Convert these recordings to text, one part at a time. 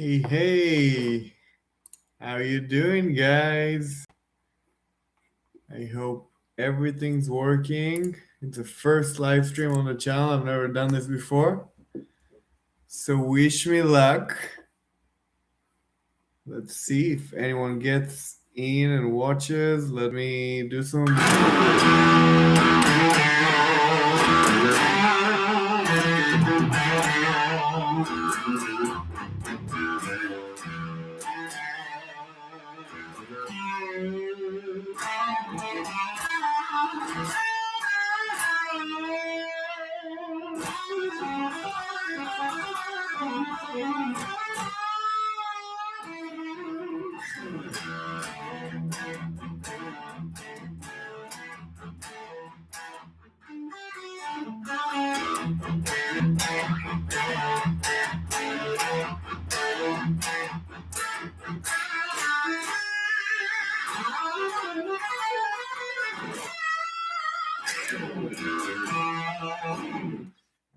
Hey, how you doing, guys? I hope everything's working. It's the first live stream on the channel. I've never done this before. So wish me luck. Let's see if anyone gets in and watches. Let me do some.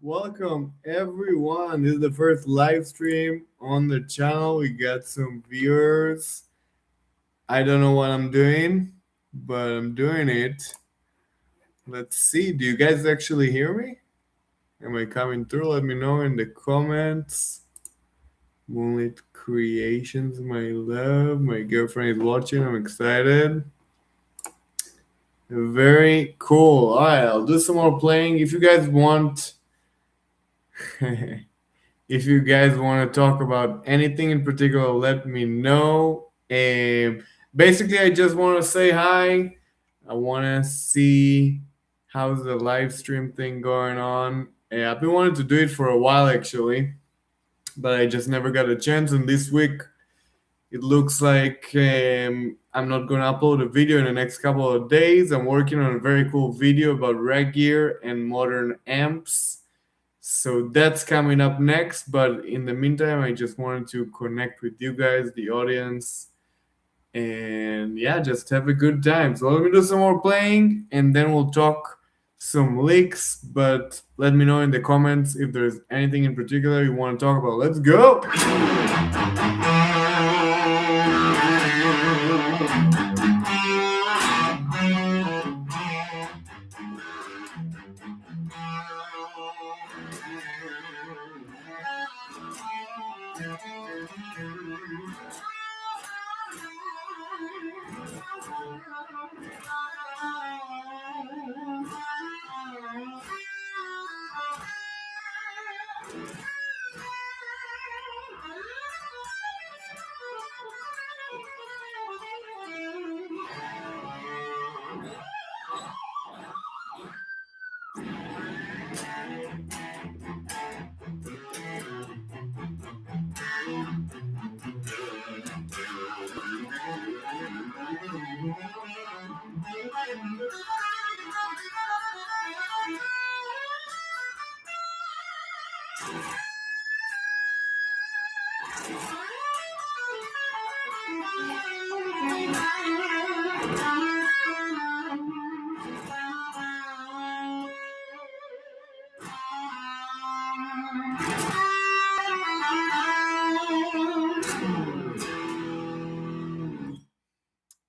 Welcome, everyone. This is the first live stream on the channel. We got some viewers. I don't know what I'm doing, but I'm doing it. Let's see. Do you guys actually hear me? Am I coming through? Let me know in the comments. Moonlit Creations, my love. My girlfriend is watching. I'm excited. Very cool. All right, I'll do some more playing. If you guys want, if you guys want to talk about anything in particular, let me know. Basically, I just want to say hi. I want to see how's the live stream thing going on. I've been wanting to do it for a while actually, but I just never got a chance. And this week, it looks like I'm not going to upload a video in the next couple of days. I'm working on a very cool video about rag gear and modern amps. So that's coming up next. But in the meantime, I just wanted to connect with you guys, the audience, and yeah, just have a good time. So let me do some more playing and then we'll talk some leaks. But let me know in the comments if there's anything in particular you want to talk about. Let's go.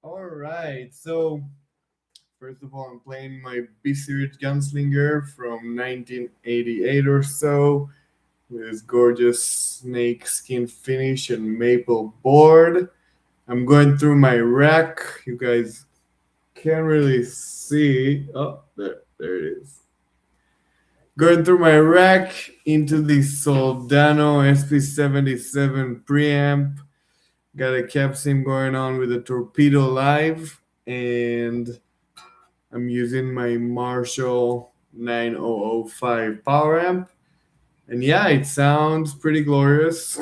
All right, so first of all, I'm playing my B-Series Gunslinger from 1988 or so with this gorgeous snake skin finish and maple board. I'm going through my rack. You guys can't really see. Oh, there it is. Going through my rack into the Soldano SP77 preamp. Got a cap sim going on with a Torpedo Live, and I'm using my Marshall 9005 power amp. And yeah, it sounds pretty glorious.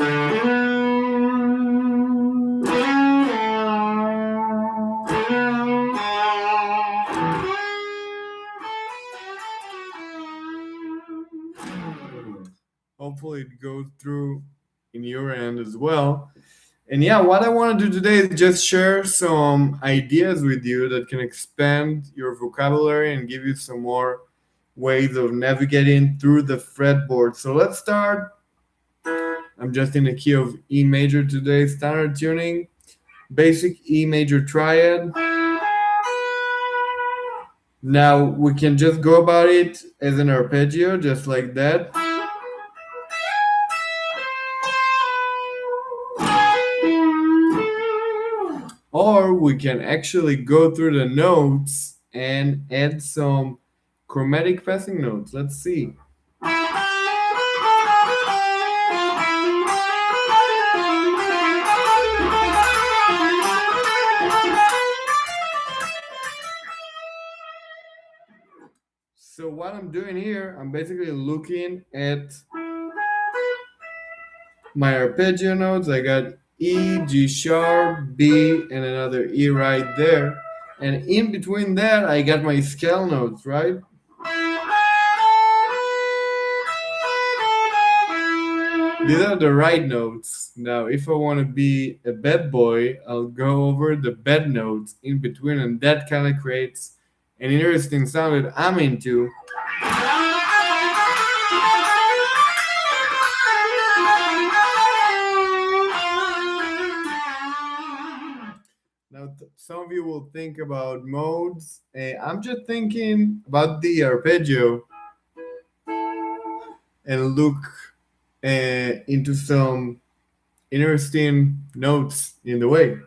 Hopefully it goes through in your end as well. And yeah, what I want to do today is just share some ideas with you that can expand your vocabulary and give you some more ways of navigating through the fretboard. So let's start I'm just in the key of E major today, standard tuning, basic E major triad. Now we can just go about it as an arpeggio, just like that. Or we can actually go through the notes and add some chromatic passing notes. Let's see. So what I'm doing here, I'm basically looking at my arpeggio notes. I got E, G sharp, B, and another E right there. And in between that, I got my scale notes, right? These are the right notes. Now, if I want to be a bad boy, I'll go over the bad notes in between, and that kind of creates an interesting sound that I'm into. Now, some of you will think about modes. I'm just thinking about the arpeggio and look into some interesting notes in the way.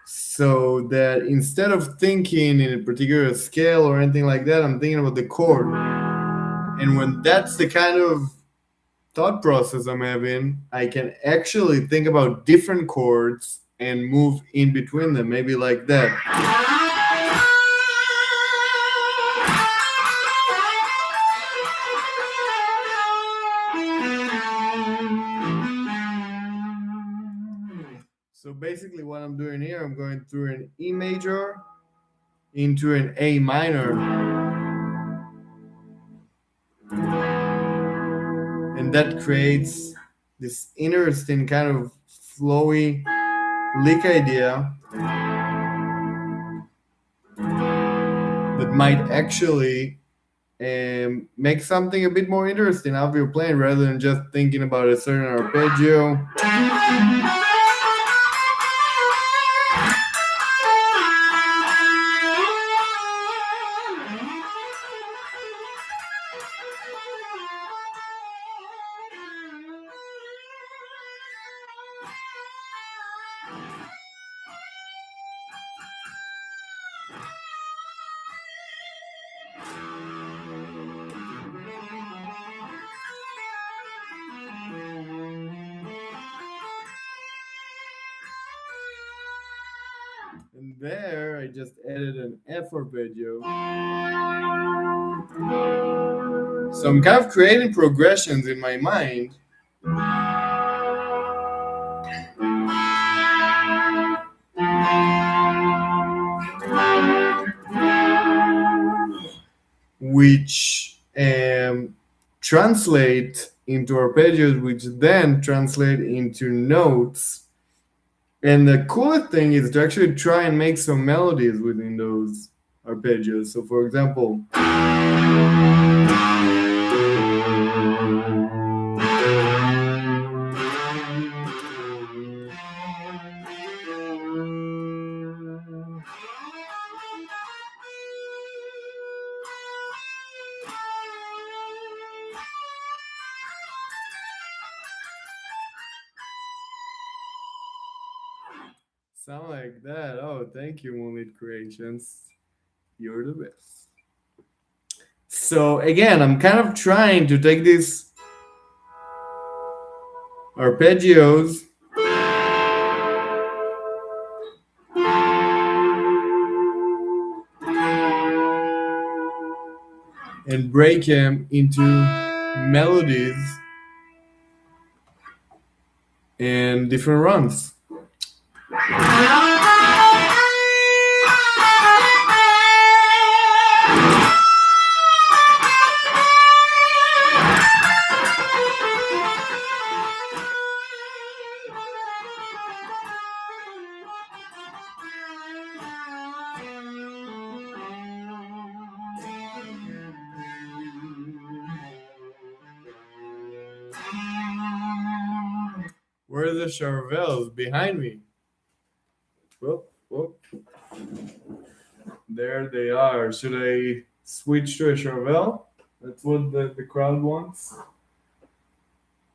So that instead of thinking in a particular scale or anything like that, I'm thinking about the chord. And when that's the kind of thought process I'm having, I can actually think about different chords and move in between them, maybe like that. So basically what I'm doing here, I'm going through an E major into an A minor. And that creates this interesting kind of flowy lick idea that might actually make something a bit more interesting out of your playing rather than just thinking about a certain arpeggio. And there, I just added an F arpeggio. So I'm kind of creating progressions in my mind. Which translate into arpeggios, which then translate into notes. And the coolest thing is to actually try and make some melodies within those arpeggios. So, for example, sound like that. Oh, thank you, Moonlit Creations. You're the best. So again, I'm kind of trying to take these arpeggios and break them into melodies and different runs. Where are the Charvels? Behind me. Whoop, whoop. There they are. Should I switch to a Charvel? That's what the crowd wants.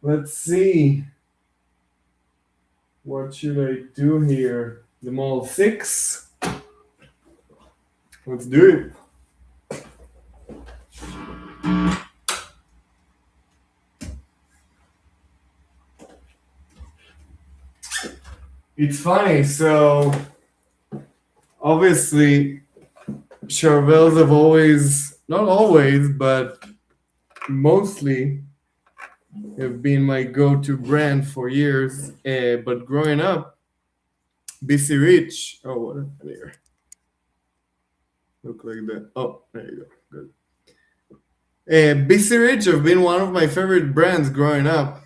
Let's see. What should I do here? The mall 6? Let's do it. It's funny, so obviously Charvels have always, not always, but mostly have been my go-to brand for years. But growing up, BC Rich. Oh, what there? Look like that. Oh, there you go. Good. BC Rich have been one of my favorite brands growing up.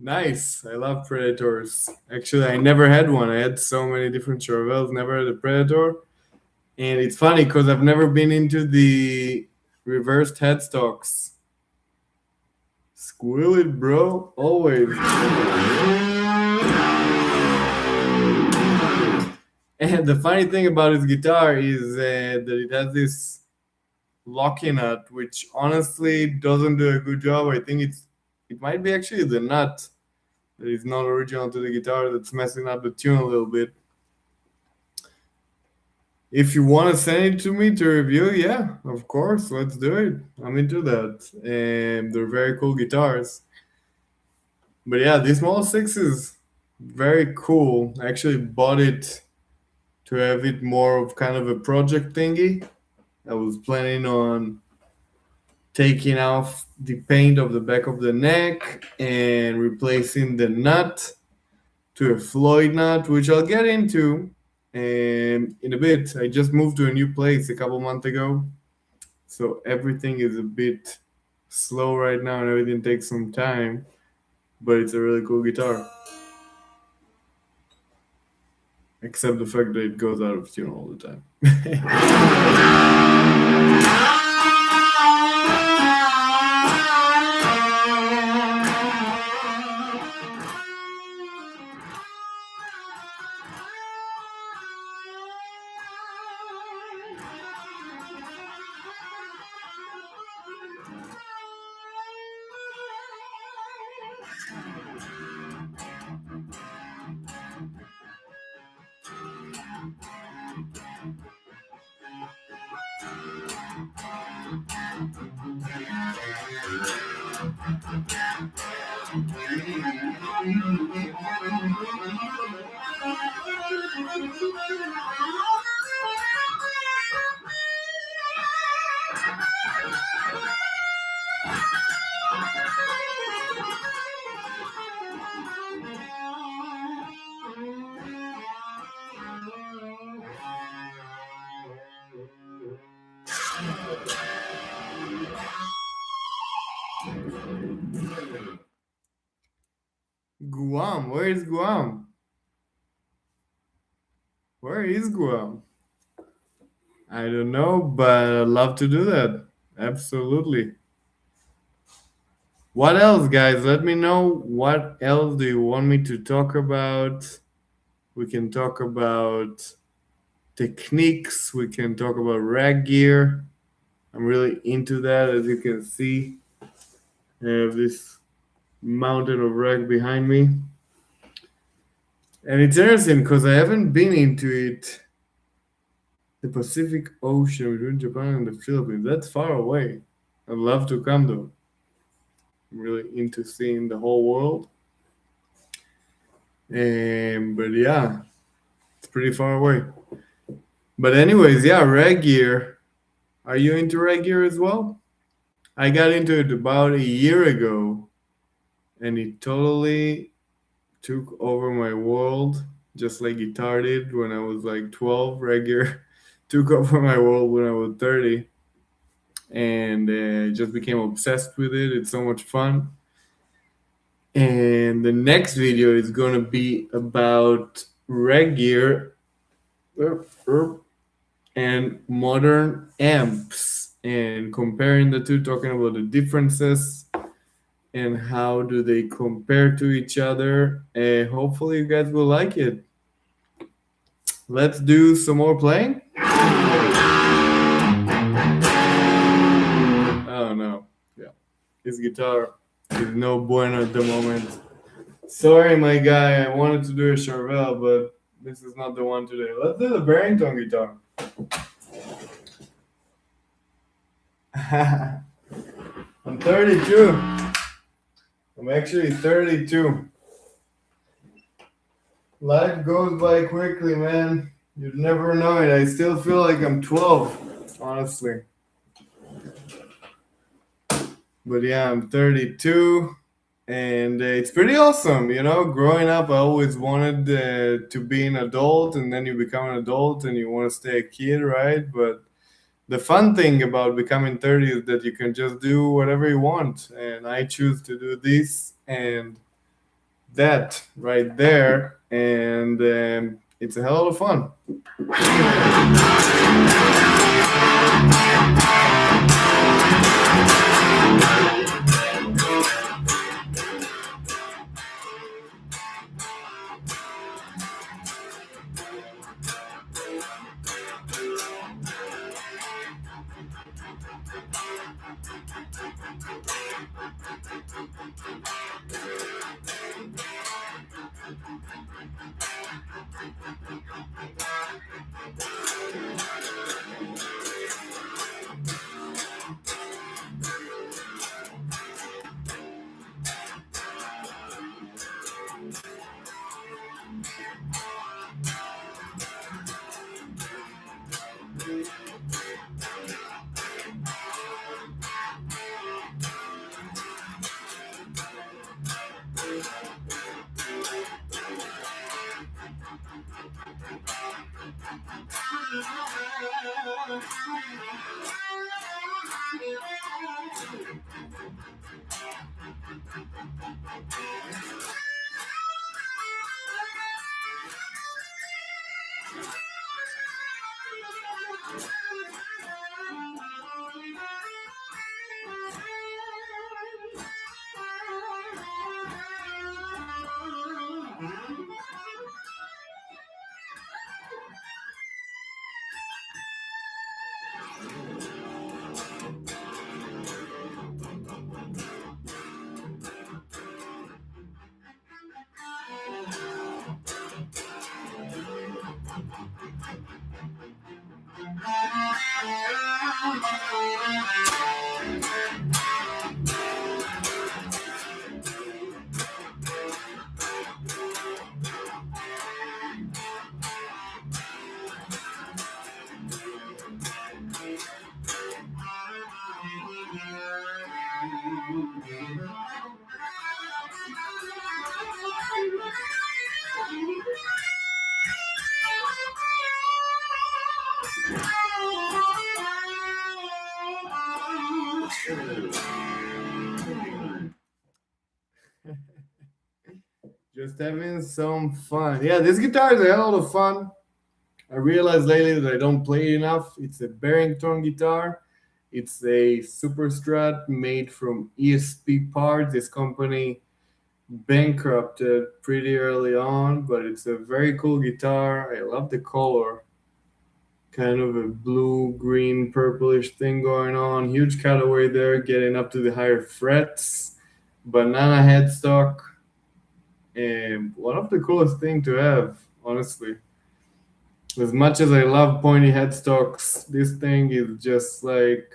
Nice. I love Predators. Actually, I never had one. I had so many different Charvels, never had a Predator. And it's funny because I've never been into the reversed headstocks. Squill it, bro. Always. And the funny thing about his guitar is that it has this locking nut, which honestly doesn't do a good job. I think it might be actually the nut that is not original to the guitar that's messing up the tune a little bit. If you want to send it to me to review, yeah, of course, let's do it. I'm into that. And they're very cool guitars. But yeah, this Model 6 is very cool. I actually bought it to have it more of kind of a project thingy. I was planning on taking off the paint of the back of the neck and replacing the nut to a Floyd nut, which I'll get into in a bit. I just moved to a new place a couple months ago, so everything is a bit slow right now and everything takes some time, but it's a really cool guitar. Except the fact that it goes out of tune all the time. Guam, where is Guam? Where is Guam? I don't know, but I'd love to do that. Absolutely. What else, guys? Let me know what else do you want me to talk about. We can talk about techniques. We can talk about rag gear. I'm really into that, as you can see. I have this mountain of rag behind me. And it's interesting because I haven't been into it. The Pacific Ocean between Japan and the Philippines. That's far away. I'd love to come though. I'm really into seeing the whole world. But yeah, it's pretty far away. But anyways, yeah, reg gear. Are you into reg gear as well? I got into it about a year ago, and it totally took over my world, just like guitar did when I was like 12. Reg gear took over my world when I was 30, and just became obsessed with it. It's so much fun. And the next video is going to be about reg gear and modern amps and comparing the two, talking about the differences and how do they compare to each other. Hopefully you guys will like it. Let's do some more playing. Oh no, yeah, his guitar is no bueno at the moment. Sorry, my guy, I wanted to do a Charvel, but this is not the one today. Let's do the Barrington guitar. I'm 32. I'm actually 32. Life goes by quickly, man. You'd never know it. I still feel like I'm 12, honestly. But yeah, I'm 32, and it's pretty awesome. You know, growing up, I always wanted to be an adult, and then you become an adult and you want to stay a kid, right? But the fun thing about becoming 30 is that you can just do whatever you want. And I choose to do this and that right there. And it's a hell of fun. Just having some fun. Yeah, this guitar is a hell of fun. I realized lately that I don't play it enough. It's a Barrington guitar. It's a superstrat made from ESP parts. This company bankrupted pretty early on, but it's a very cool guitar. I love the color. Kind of a blue, green, purplish thing going on. Huge cutaway there, getting up to the higher frets. Banana headstock. And one of the coolest thing to have, honestly. As much as I love pointy headstocks, this thing is just like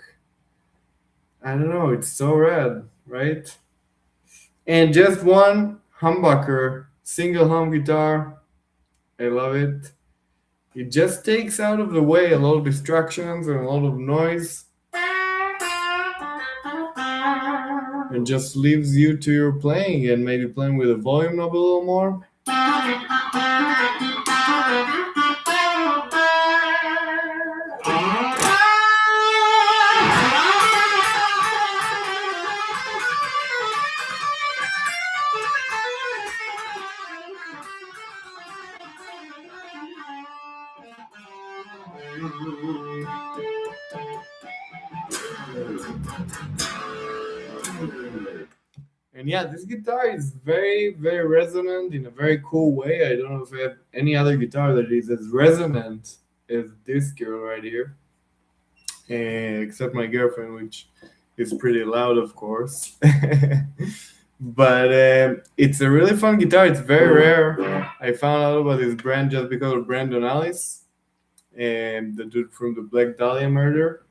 I don't know, it's so rad, right? And just one humbucker, single hum guitar. I love it. It just takes out of the way a lot of distractions and a lot of noise and just leaves you to your playing and maybe playing with the volume knob a little more. And yeah, this guitar is very, very resonant in a very cool way. I don't know if I have any other guitar that is as resonant as this girl right here, except my girlfriend, which is pretty loud, of course. But it's a really fun guitar. It's very rare. I found out about this brand just because of Brandon Alice, and the dude from the Black Dahlia murder.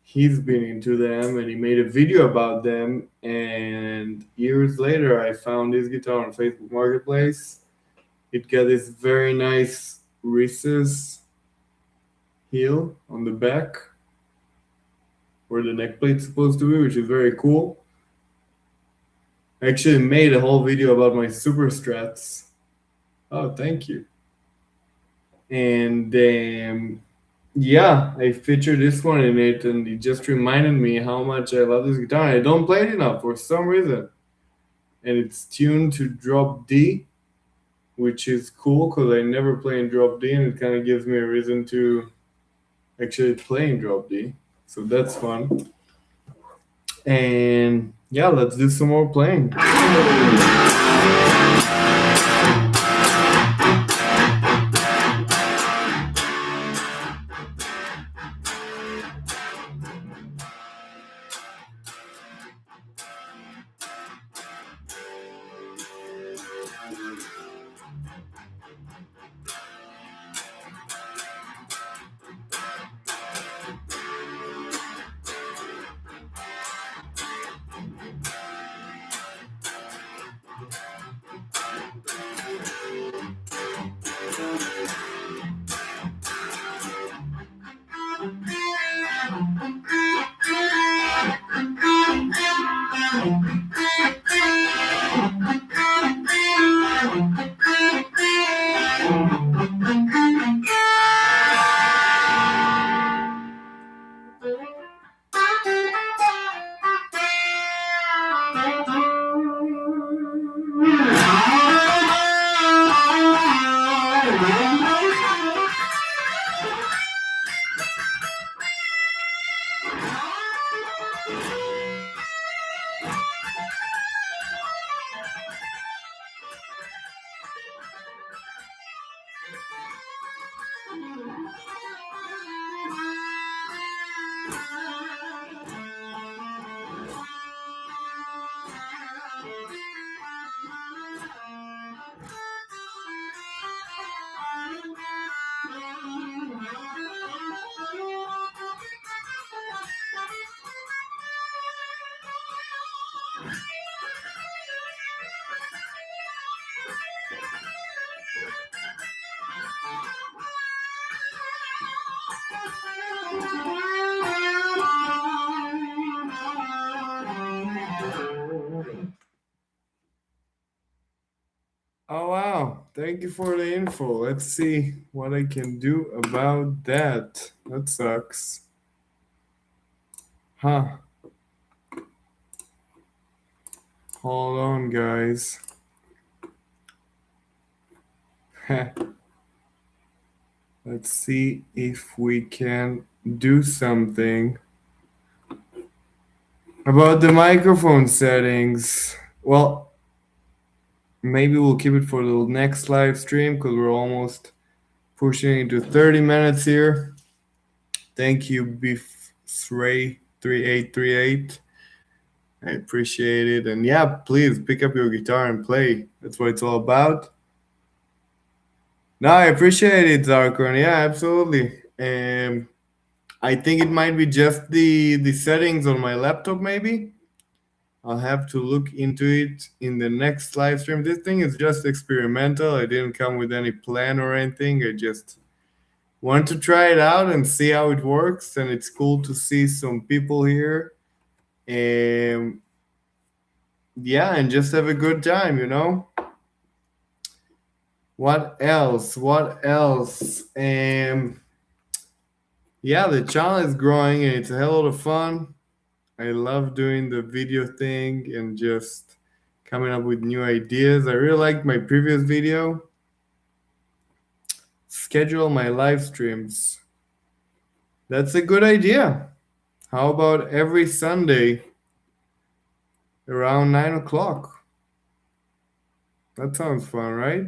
He's been into them and he made a video about them. And years later, I found this guitar on Facebook Marketplace. It got this very nice recess heel on the back where the neck plate's supposed to be, which is very cool. I actually made a whole video about my superstrats. Oh, thank you. And yeah, I featured this one in it, and it just reminded me how much I love this guitar. I don't play it enough for some reason. And it's tuned to drop D, which is cool because I never play in drop D, and it kind of gives me a reason to actually play in drop D. So that's fun. And yeah, let's do some more playing. Oh wow, thank you for the info. Let's see what I can do about that. That sucks. Huh. Hold on, guys. Let's see if we can do something about the microphone settings. Well, maybe we'll keep it for the next live stream because we're almost pushing into 30 minutes here. Thank you, Beef3838. I appreciate it. And yeah, please pick up your guitar and play. That's what it's all about. No, I appreciate it, Zarkon. Yeah, absolutely. I think it might be just the settings on my laptop, maybe. I'll have to look into it in the next live stream. This thing is just experimental. I didn't come with any plan or anything. I just want to try it out and see how it works. And it's cool to see some people here. And yeah, and just have a good time, you know? What else? What else? Yeah, the channel is growing and it's a hell of fun. I love doing the video thing and just coming up with new ideas. I really liked my previous video. Schedule my live streams. That's a good idea. How about every Sunday around 9 o'clock? That sounds fun, right?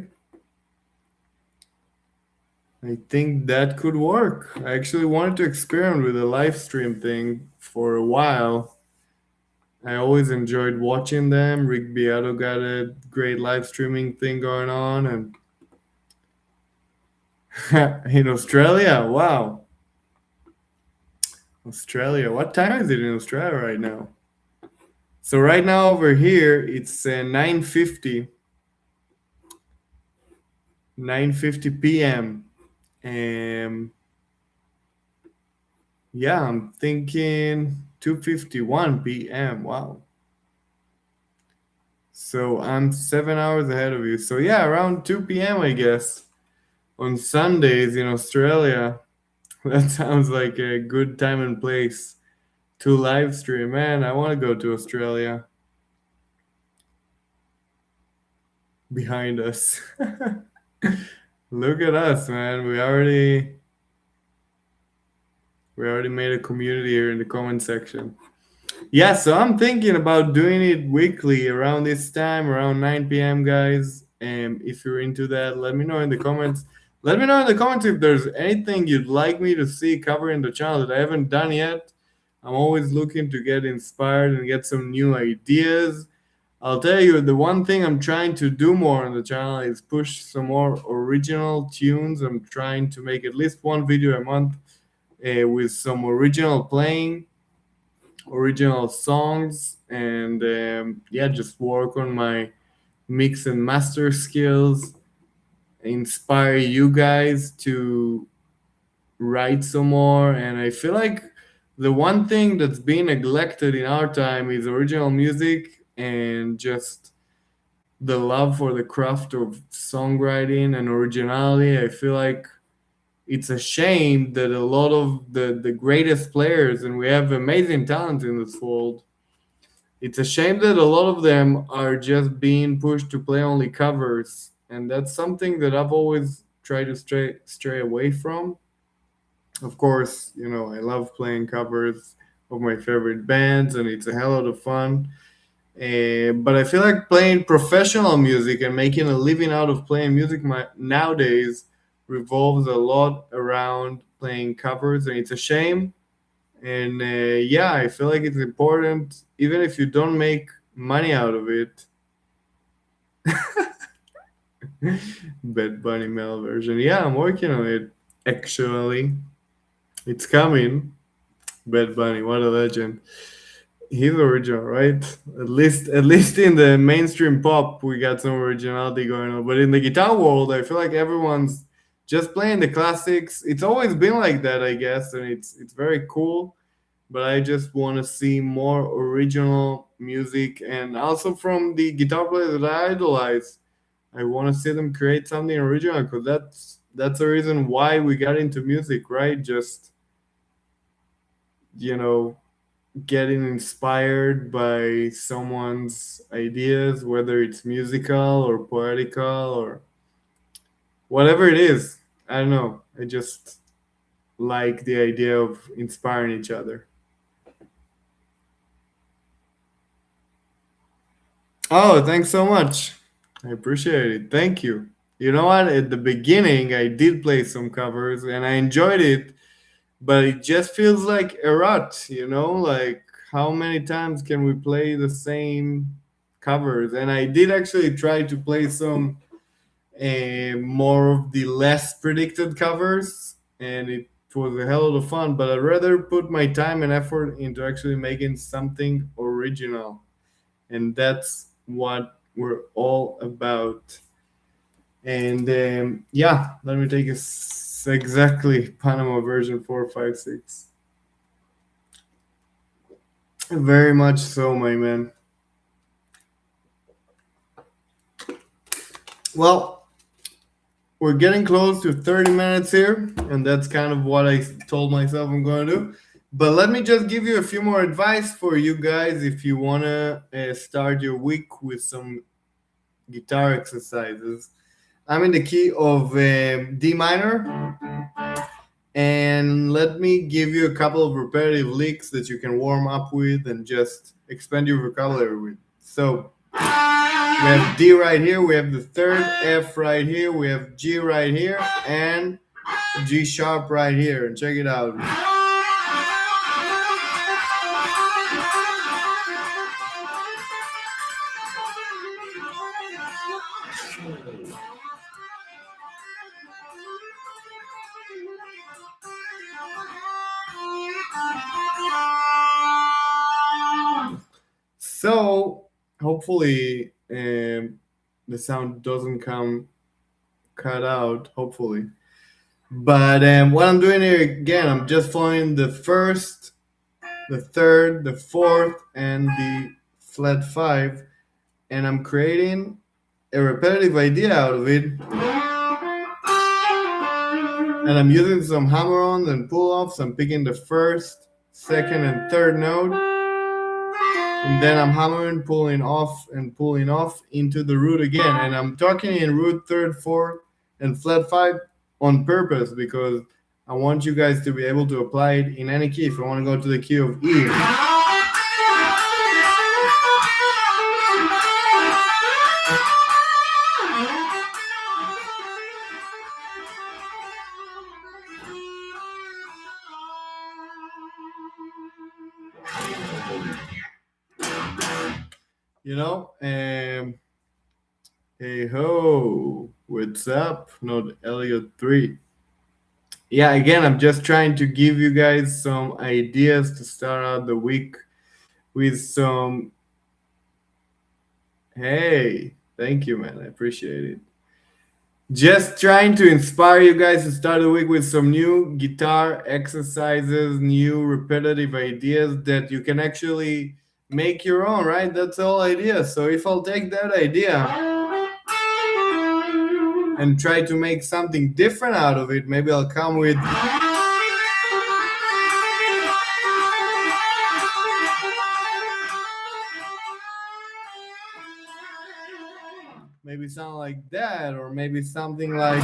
I think that could work. I actually wanted to experiment with the live stream thing for a while. I always enjoyed watching them. Rick Beato got a great live streaming thing going on, and in Australia, wow, Australia. What time is it in Australia right now? So right now over here it's 9:50 p.m. And yeah, I'm thinking 2:51 p.m. Wow. So I'm 7 hours ahead of you. So yeah, around 2 p.m. I guess on Sundays in Australia. That sounds like a good time and place to live stream. Man, I want to go to Australia. Behind us. Look at us, man. We already made a community here in the comment section. Yeah, so I'm thinking about doing it weekly around this time, around 9 p.m., guys. And if you're into that, let me know in the comments. Let me know in the comments if there's anything you'd like me to see covering the channel that I haven't done yet. I'm always looking to get inspired and get some new ideas. I'll tell you, the one thing I'm trying to do more on the channel is push some more original tunes. I'm trying to make at least one video a month with some original playing, original songs, and yeah, just work on my mix and master skills, inspire you guys to write some more. And I feel like the one thing that's being neglected in our time is original music and just the love for the craft of songwriting and originality. I feel like it's a shame that a lot of the greatest players, and we have amazing talent in this world, it's a shame that a lot of them are just being pushed to play only covers. And that's something that I've always tried to stray away from. Of course, you know, I love playing covers of my favorite bands, and it's a hell of fun. But I feel like playing professional music and making a living out of playing music nowadays revolves a lot around playing covers, and it's a shame. And yeah, I feel like it's important, even if you don't make money out of it. Bad Bunny male version. Yeah, I'm working on it. Actually, it's coming. Bad Bunny, what a legend. He's original, right? At least in the mainstream pop, we got some originality going on. But in the guitar world, I feel like everyone's just playing the classics. It's always been like that, I guess, and it's very cool. But I just want to see more original music, and also from the guitar players that I idolize. I want to see them create something original because that's the reason why we got into music, right? Just you know getting inspired by someone's ideas, whether it's musical or poetical or whatever it is. I don't know. I just like the idea of inspiring each other. Oh, thanks so much. I appreciate it. Thank you. You know what? At the beginning, I did play some covers and I enjoyed it, but it just feels like a rut, Like, how many times can we play the same covers? And I did actually try to play some more of the less predicted covers, and it it was a hell of a fun, but I'd rather put my time and effort into actually making something original. And that's what we're all about. And yeah, let me take exactly Panama version 456. Very much so, my man. Well, we're getting close to 30 minutes here, and that's kind of what I told myself I'm going to do. But let me just give you a few more advice for you guys if you want to start your week with some guitar exercises. I'm in the key of D minor, and let me give you a couple of repetitive licks that you can warm up with and just expand your vocabulary with. So we have D right here, we have the third F right here, we have G right here, and G sharp right here. And check it out. So hopefully the sound doesn't come cut out. Hopefully, but what I'm doing here again, I'm just following the first, the third, the fourth, and the flat five, and I'm creating a repetitive idea out of it. And I'm using some hammer-ons and pull-offs. I'm picking the first, second, and third note. And then I'm hammering, pulling off, and pulling off into the root again. And I'm talking in root, third, fourth, and flat five on purpose because I want you guys to be able to apply it in any key. If I want to go to the key of E, you know, hey ho, what's up? Not Elliot 3. Yeah, again, I'm just trying to give you guys some ideas to start out the week with some. Hey, thank you, man. I appreciate it. Just trying to inspire you guys to start the week with some new guitar exercises, new repetitive ideas that you can actually make your own, right? That's the whole idea. So if I'll take that idea and try to make something different out of it, maybe I'll come with maybe something like that, or maybe something like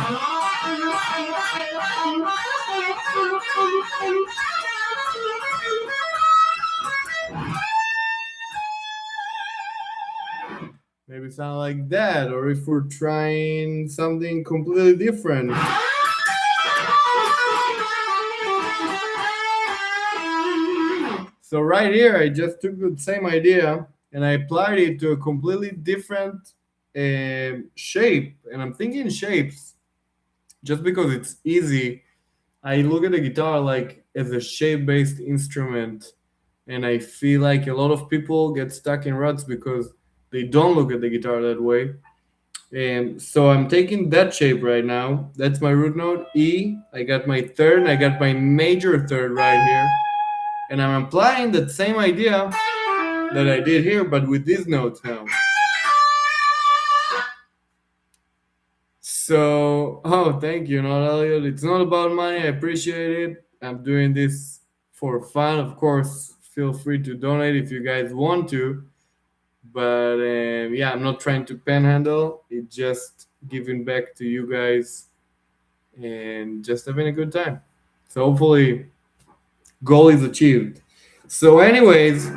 maybe something like that, or if we're trying something completely different. So right here, I just took the same idea and I applied it to a completely different shape. And I'm thinking shapes just because it's easy. I look at the guitar like as a shape-based instrument, and I feel like a lot of people get stuck in ruts because they don't look at the guitar that way. And so I'm taking that shape right now. That's my root note, E. I got my third, I got my major third right here. And I'm applying that same idea that I did here, but with these notes now. So, oh, thank you, not Elliot. It's not about money. I appreciate it. I'm doing this for fun. Of course, feel free to donate if you guys want to. But yeah, I'm not trying to panhandle. It's just giving back to you guys and just having a good time. So hopefully, goal is achieved. So, anyways.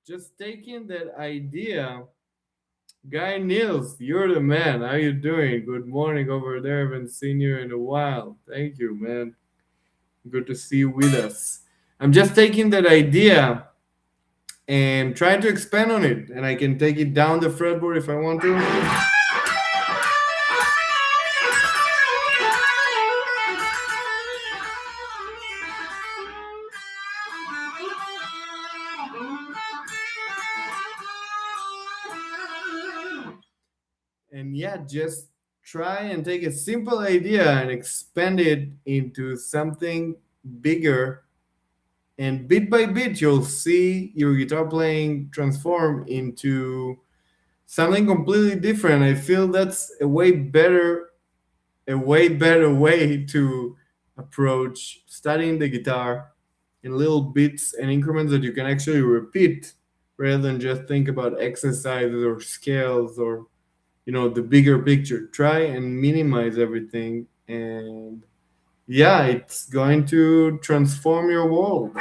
Just taking that idea. Guy Niels, you're the man. How you doing? Good morning over there. Haven't seen you in a while. Thank you, man. Good to see you with us. I'm just taking that idea and trying to expand on it. And I can take it down the fretboard if I want to. And yeah, just try and take a simple idea and expand it into something bigger. And bit by bit, you'll see your guitar playing transform into something completely different. I feel that's a way better way to approach studying the guitar in little bits and increments that you can actually repeat rather than just think about exercises or scales or the bigger picture. Try and minimize everything, and yeah, it's going to transform your world.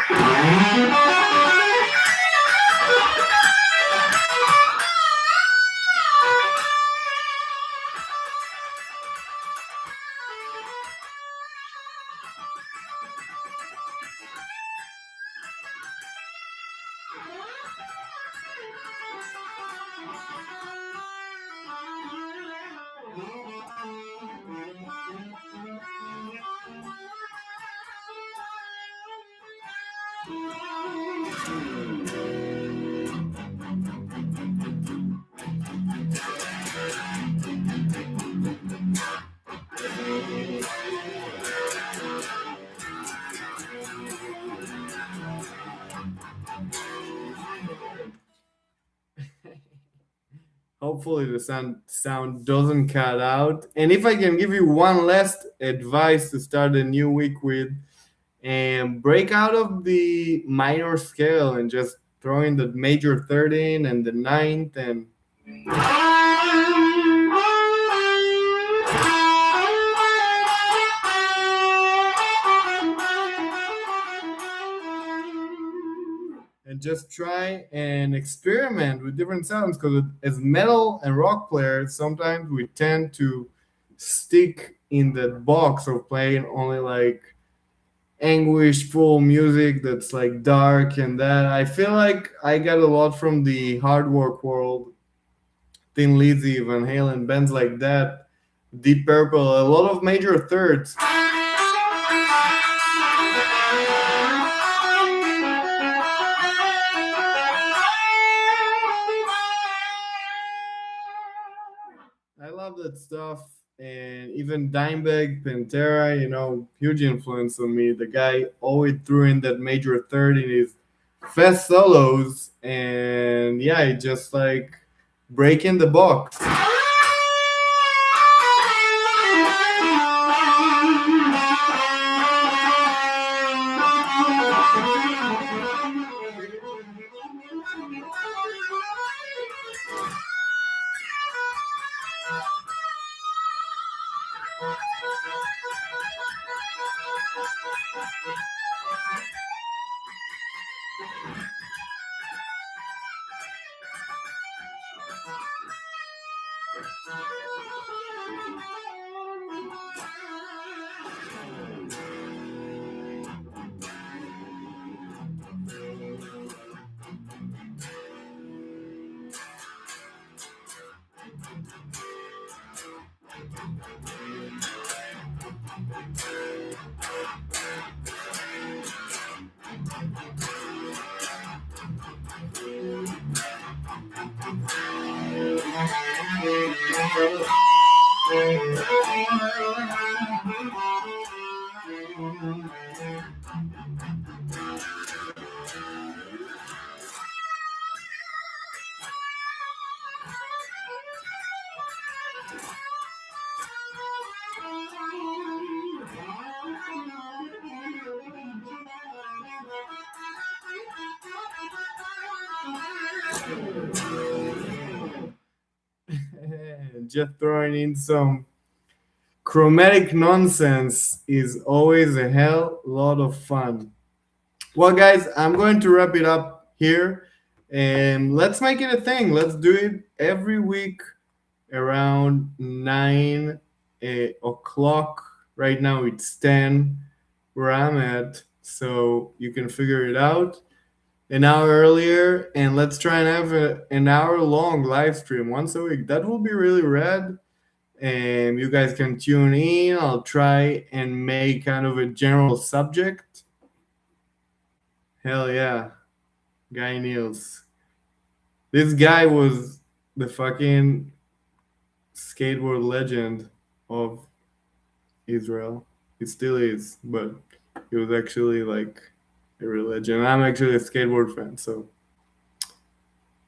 Hopefully the sound doesn't cut out. And if I can give you one last advice to start a new week with, and break out of the minor scale and just throw in the major third in and the ninth and just try and experiment with different sounds, because as metal and rock players sometimes we tend to stick in that box of playing only like anguishful music that's like dark, and that I feel like I got a lot from the hard work world. Thin Lizzy, Van Halen, bands like that, Deep Purple, a lot of major thirds. I love that stuff. And even Dimebag, Pantera, huge influence on me. The guy always threw in that major third in his fast solos. And yeah, it just like breaking the box. Just throwing in some chromatic nonsense is always a hell lot of fun. Well, guys, I'm going to wrap it up here, and let's make it a thing. Let's do it every week around 9 o'clock. Right now it's 10 where I'm at, so you can figure it out. an hour earlier, and let's try and have an hour long live stream once a week. That will be really rad. And you guys can tune in. I'll try and make kind of a general subject. Hell yeah, Guy Niels. This guy was the fucking skateboard legend of Israel. He still is, but he was actually like a religion. I'm actually a skateboard fan, so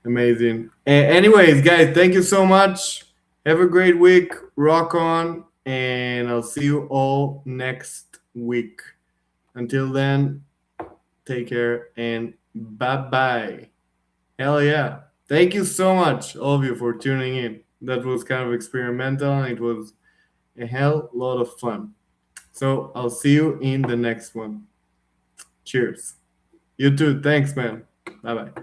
amazing. Anyways, guys, thank you so much. Have a great week. Rock on, and I'll see you all next week. Until then, take care and bye bye. Hell yeah. Thank you so much, all of you, for tuning in. That was kind of experimental and it was a hell lot of fun. So I'll see you in the next one. Cheers. You too. Thanks, man. Bye bye.